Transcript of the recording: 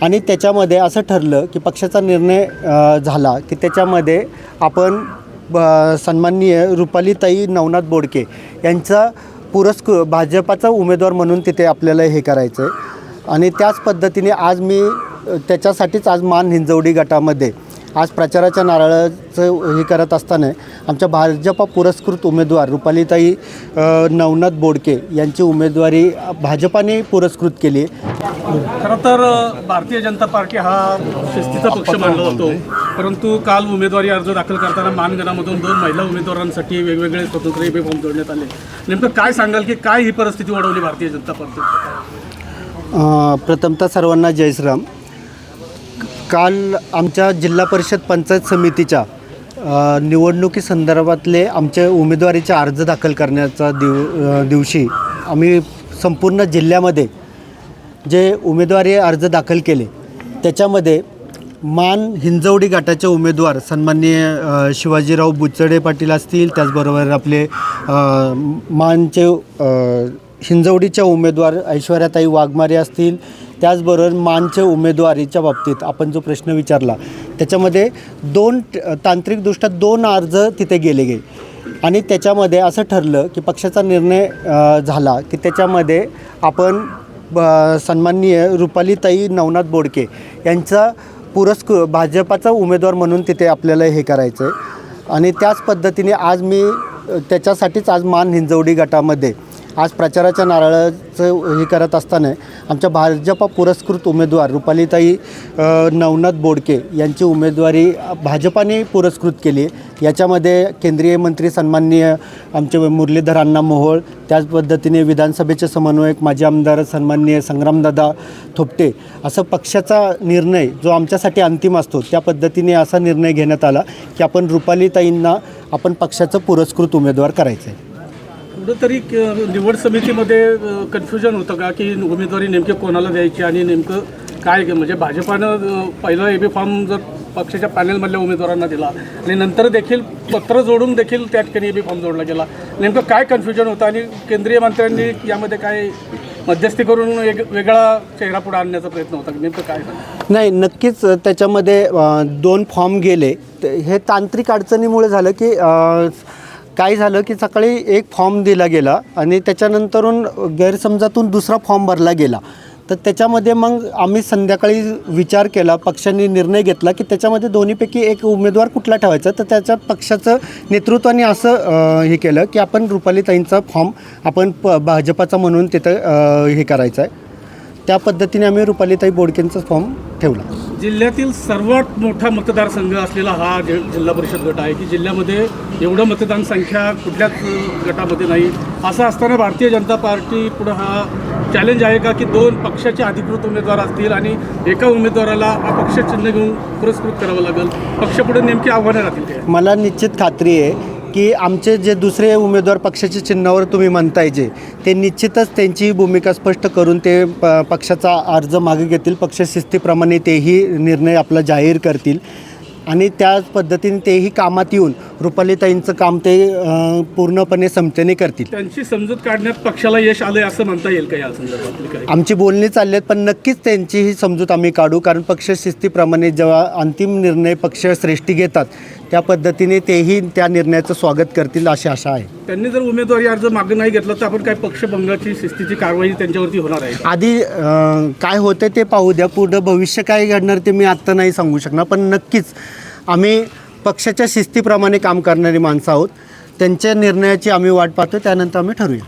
आणि त्याच्यामध्ये असं ठरलं की पक्षाचा निर्णय झाला की त्याच्यामध्ये आपण सन्माननीय रुपालीताई नवनाथ बोडके यांचा भाजपाचा उमेदवार म्हणून तिथे आपल्याला हे करायचं आहे। आणि त्याच पद्धतीने आज मी त्याच्यासाठीच आज मान हिंजवडी गटामध्ये आज प्रचाराच्या नारळाचं हे करत असताना आमच्या भाजपा पुरस्कृत उमेदवार रुपालीताई नवनाथ बोडके यांची उमेदवारी भाजपाने पुरस्कृत केली। खरं तर भारतीय जनता पार्टी हा शिस्तीचा पक्ष मानला जातो, परंतु काल उमेदवारी अर्ज दाखल करताना मानगणामधून 2 महिला उमेदवारांसाठी वेगवेगळे स्वतंत्र ईबी फॉर्म जोडण्यात आले। नेमकं काय सांगाल की काय ही परिस्थिती वाढवली भारतीय जनता पार्टी? प्रथमतः सर्वांना जय श्रीराम। काल आमच्या जिल्हा परिषद पंचायत समितीच्या निवडणुकीसंदर्भातले आमचे उमेदवारीचे अर्ज दाखल करण्याचा दिवशी आम्ही संपूर्ण जिल्ह्यामध्ये जे उमेदवारी अर्ज दाखल केले त्याच्यामध्ये मान हिंजवडी गटाचे उमेदवार सन्माननीय शिवाजीराव बुचडे पाटील असतील, त्याचबरोबर आपले मानचे हिंजवडीच्या उमेदवार ऐश्वर्याताई वाघमारे असतील, त्याचबरोबर मानचे उमेदवारीच्या बाबतीत आपण जो प्रश्न विचारला त्याच्यामध्ये तांत्रिकदृष्ट्या 2 अर्ज तिथे गेले आणि त्याच्यामध्ये असं ठरलं की पक्षाचा निर्णय झाला की त्याच्यामध्ये आपण सन्माननीय रुपालीताई नवनाथ बोडके यांचा भाजपाचा उमेदवार म्हणून तिथे आपल्याला हे करायचं आहे। आणि त्याच पद्धतीने आज मी त्याच्यासाठीच आज मान हिंजवडी गटामध्ये आज प्रचाराच्या नारळाचं हे करत असताना आमच्या भाजपा पुरस्कृत उमेदवार रुपालीताई नवनाथ बोडके यांची उमेदवारी भाजपाने पुरस्कृत केली। याच्यामध्ये केंद्रीय मंत्री सन्माननीय आमचे मुरलीधर अण्णा मोहोळ, त्याच पद्धतीने विधानसभेचे समन्वयक माजी आमदार सन्माननीय संग्रामदादा थोपटे, असं पक्षाचा निर्णय जो आमच्यासाठी अंतिम असतो त्या पद्धतीने असा निर्णय घेण्यात आला की आपण रुपालीताईंना आपण पक्षाचं पुरस्कृत उमेदवार करायचं आहे। कुठंतरी निवड समितीमध्ये कन्फ्युजन होतं का की उमेदवारी नेमकी कोणाला द्यायची आणि नेमकं काय म्हणजे भाजपानं पहिला ईबी फॉर्म जर पक्षाच्या पॅनलमधल्या उमेदवारांना दिला आणि नंतर देखील पत्र जोडून देखील त्या ठिकाणी ईबी फॉर्म जोडला गेला, नेमकं काय कन्फ्युजन होतं आणि केंद्रीय मंत्र्यांनी यामध्ये काय मध्यस्थी करून वेगळा चेहरा पुढे आणण्याचा प्रयत्न होता? नेमकं काय झालं? नाही, नक्कीच त्याच्यामध्ये 2 फॉर्म गेले। हे तांत्रिक अडचणीमुळे झालं की काय झालं की सकाळी एक फॉर्म दिला गेला आणि त्याच्यानंतरून गैरसमजातून दुसरा फॉर्म भरला गेला। तर त्याच्यामध्ये मग आम्ही संध्याकाळी विचार केला, पक्षाने निर्णय घेतला की त्याच्यामध्ये दोन्हीपैकी एक उमेदवार कुठला ठेवायचा। तर त्याच्यात पक्षाचं नेतृत्वाने असं हे केलं की आपण रुपालीताईंचा फॉर्म आपण भाजपाचा म्हणून तिथं हे करायचं आहे। त्या पद्धतीने आम्ही रुपालीताई बोडकेंचा फॉर्म ठेवला। जिल्ह्यातील सर्वात मोठा मतदारसंघ असलेला हा जिल्हा परिषद गट आहे की जिल्ह्यामध्ये एवढं मतदान संख्या कुठल्याच गटामध्ये नाही। असं असताना भारतीय जनता पार्टी पुढं हा चॅलेंज आहे का की 2 पक्षाचे अधिकृत उमेदवार असतील आणि एका उमेदवाराला अपक्ष चिन्ह घेऊन पुरस्कृत करावं लागेल, पक्षापुढे नेमकी आव्हानं राहतील ते? मला निश्चित खात्री आहे की आमचे जे दुसरे उमेदवार पक्षाच्या चिन्हावर तुम्ही म्हणताय जे ते निश्चितच त्यांची भूमिका स्पष्ट करून ते पक्षाचा अर्ज मागे घेतील। पक्ष शिस्तीप्रमाणे तेही निर्णय आपला जाहीर करतील आणि त्याच पद्धतीने तेही कामात येऊन रुपालीताईंचं काम ते पूर्णपणे समतेने करतील। त्यांची समजूत काढण्यात पक्षाला यश आलंय असं म्हणता येईल का या संदर्भात? आमची बोलणी चालली आहेत, पण नक्कीच त्यांची ही समजूत आम्ही काढू, कारण पक्ष शिस्तीप्रमाणे जेव्हा अंतिम निर्णय पक्ष श्रेष्ठी घेतात त्या पद्धतीने तेही त्या निर्णयाचं स्वागत करतील अशी आशा आहे। त्यांनी जर उमेदवारी अर्ज मागे नाही घेतला तर आपण काय पक्षभंगाची शिस्तीची कारवाई त्यांच्यावरती होणार आहे? आधी काय होते ते पाहू द्या, पुढं भविष्य काय घडणार ते मी आत्ता नाही सांगू शकणार, पण नक्कीच आम्ही पक्षाच्या शिस्तीप्रमाणे काम करणारी माणसं आहोत। त्यांच्या निर्णयाची आम्ही वाट पाहतो, त्यानंतर आम्ही ठरवूया।